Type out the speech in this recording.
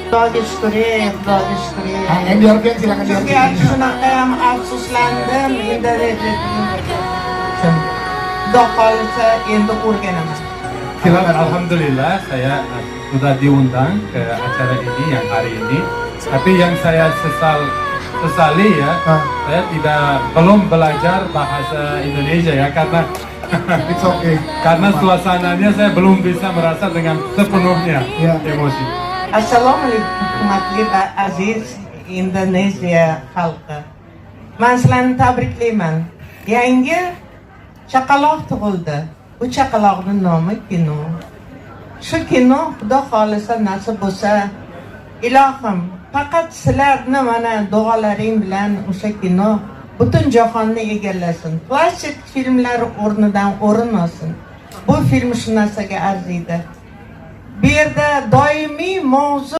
Xudoga shukr, Xudoga shukr. Endi yorgan silakan Chunki shunaqa ham afsuslandim, endi Xudo xohlasa endi o'rganaman. silakan. Alhamdulillah saya sudah diundang ke acara ini yang hari ini. Tapi yang saya sesali ya, saya belum belajar bahasa Indonesia ya karena It's okay. karena suasananya saya belum bisa merasa dengan sepenuhnya Ya. emosi. Assalomualaikum hurmatli va aziz Indoneziya xalqi. Men sizlarni tabriklayman. Yangi chaqaloq tug'ildi. Bu chaqaloqning nomi Kino. Shu Kino Xudo xolisa nasib bo'lsa, ilohim, faqat sizlarni mana duolaring bilan o'sha Kino butun jahonni egallasin. Klassik filmlar o'rnidan o'rin olsin. Bu film shu narsaga arziydi. Bu yerda doimiy mavzu